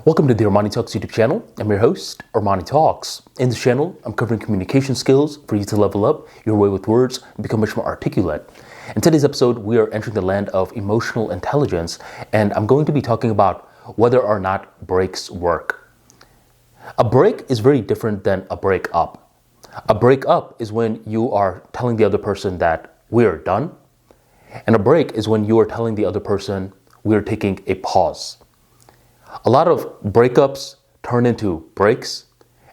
Welcome to the ArmaniTalks YouTube channel. I'm your host, ArmaniTalks. In this channel, I'm covering communication skills for you to level up your way with words and become much more articulate. In today's episode, we are entering the land of emotional intelligence, and I'm going to be talking about whether or not breaks work. A break is very different than a break up. A break up is when you are telling the other person that we are done, and a break is when you are telling the other person we are taking a pause. A lot of breakups turn into breaks,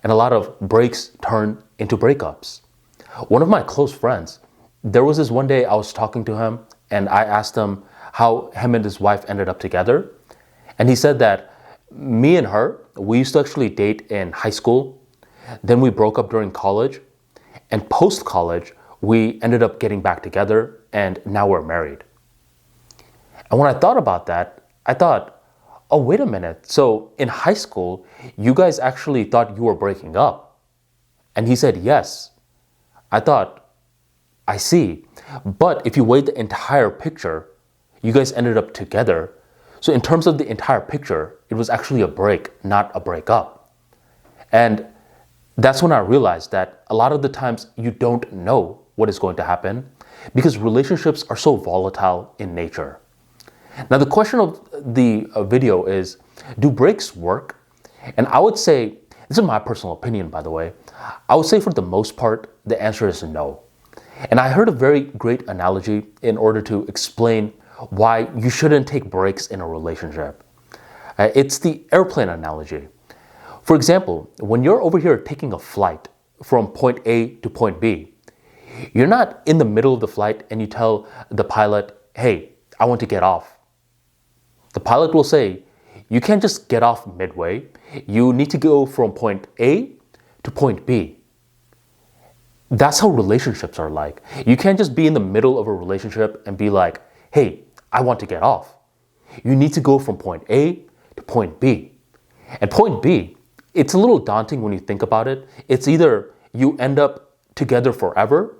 and a lot of breaks turn into breakups. One of my close friends, there was this one day I was talking to him, and I asked him how him and his wife ended up together. And he said that me and her, we used to actually date in high school. Then we broke up during college. And post-college, we ended up getting back together, and now we're married. And when I thought about that, I thought, oh, wait a minute. So in high school, you guys actually thought you were breaking up. And he said, yes. I thought, I see. But if you weigh the entire picture, you guys ended up together. So in terms of the entire picture, it was actually a break, not a breakup. And that's when I realized that a lot of the times you don't know what is going to happen because relationships are so volatile in nature. Now, the question of the video is, do breaks work? And I would say, this is my personal opinion, by the way, I would say for the most part, the answer is no. And I heard a very great analogy in order to explain why you shouldn't take breaks in a relationship. It's the airplane analogy. For example, when you're over here taking a flight from point A to point B, you're not in the middle of the flight and you tell the pilot, hey, I want to get off. The pilot will say, you can't just get off midway. You need to go from point A to point B. That's how relationships are like. You can't just be in the middle of a relationship and be like, hey, I want to get off. You need to go from point A to point B. And point B, it's a little daunting when you think about it. It's either you end up together forever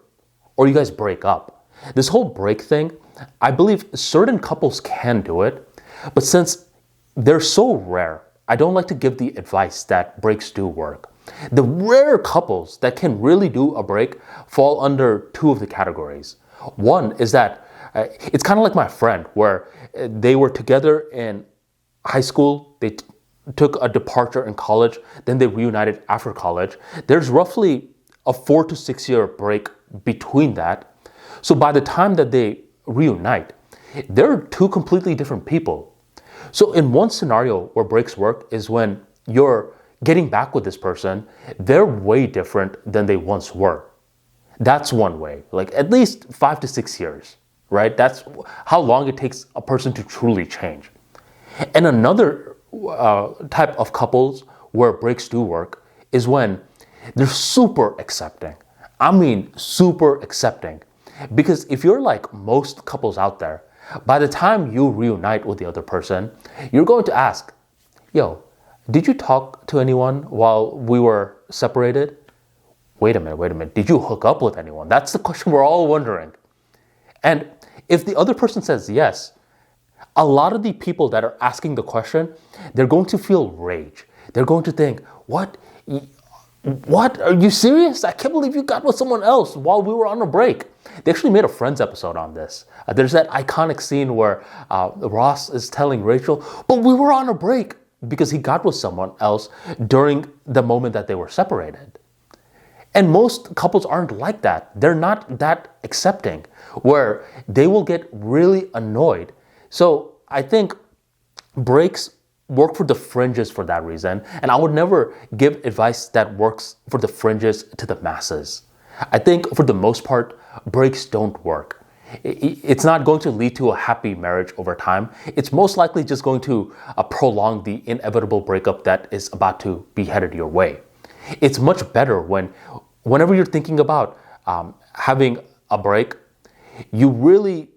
or you guys break up. This whole break thing, I believe certain couples can do it. But since they're so rare, I don't like to give the advice that breaks do work. The rare couples that can really do a break fall under two of the categories. One is that it's kind of like my friend where they were together in high school, they took a departure in college, then they reunited after college. There's roughly a 4 to 6 year break between that. So by the time that they reunite, they're two completely different people. So in one scenario where breaks work is when you're getting back with this person, they're way different than they once were. That's one way, like at least 5 to 6 years, right? That's how long it takes a person to truly change. And another type of couples where breaks do work is when they're super accepting. I mean, super accepting. Because if you're like most couples out there, by the time you reunite with the other person, you're going to ask, yo, did you talk to anyone while we were separated? Wait a minute. Did you hook up with anyone? That's the question we're all wondering. And if the other person says yes, a lot of the people that are asking the question, they're going to feel rage. They're going to think, what? Are you serious? I can't believe you got with someone else while we were on a break. They actually made a Friends episode on this. There's that iconic scene where Ross is telling Rachel, but we were on a break because he got with someone else during the moment that they were separated. And most couples aren't like that. They're not that accepting, where they will get really annoyed. So I think breaks work for the fringes for that reason. And I would never give advice that works for the fringes to the masses. I think for the most part, breaks don't work. It's not going to lead to a happy marriage over time. It's most likely just going to prolong the inevitable breakup that is about to be headed your way. It's much better whenever you're thinking about having a break, you really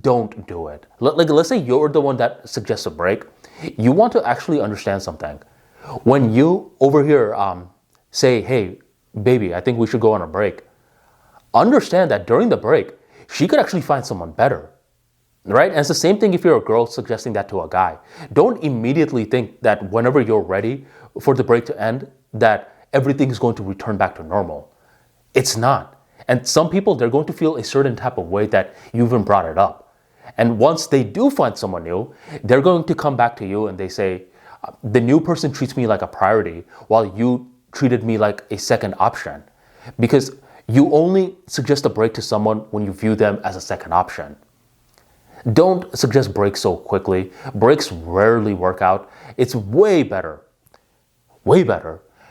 don't do it. Like, let's say you're the one that suggests a break. You want to actually understand something. When you over here say, hey, baby, I think we should go on a break. Understand that during the break, she could actually find someone better. right? And it's the same thing if you're a girl suggesting that to a guy. Don't immediately think that whenever you're ready for the break to end, that everything is going to return back to normal. It's not. And some people, they're going to feel a certain type of way that you even brought it up. And once they do find someone new, they're going to come back to you and they say, the new person treats me like a priority while you treated me like a second option. Because you only suggest a break to someone when you view them as a second option. Don't suggest breaks so quickly. Breaks rarely work out. It's way better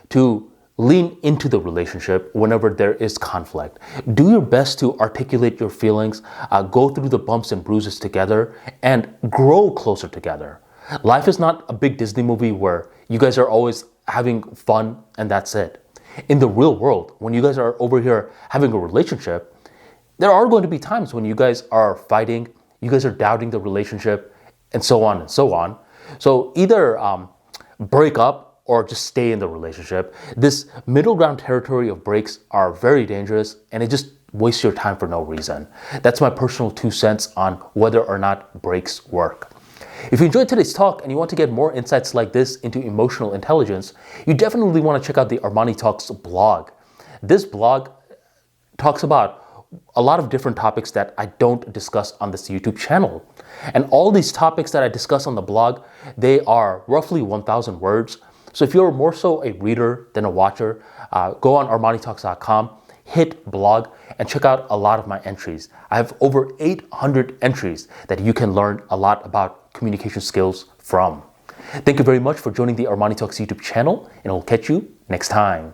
to lean into the relationship whenever there is conflict. Do your best to articulate your feelings, go through the bumps and bruises together, and grow closer together. Life is not a big Disney movie where you guys are always having fun and that's it. In the real world, when you guys are over here having a relationship, there are going to be times when you guys are fighting, you guys are doubting the relationship, and so on and so on. So either break up or just stay in the relationship. This middle ground territory of breaks are very dangerous, and it just wastes your time for no reason. That's my personal 2 cents on whether or not breaks work. If you enjoyed today's talk and you want to get more insights like this into emotional intelligence, you definitely want to check out the ArmaniTalks blog. This blog talks about a lot of different topics that I don't discuss on this YouTube channel. And all these topics that I discuss on the blog, they are roughly 1,000 words. So if you're more so a reader than a watcher, go on ArmaniTalks.com, hit blog, and check out a lot of my entries. I have over 800 entries that you can learn a lot about communication skills from. Thank you very much for joining the ArmaniTalks YouTube channel, and I'll catch you next time.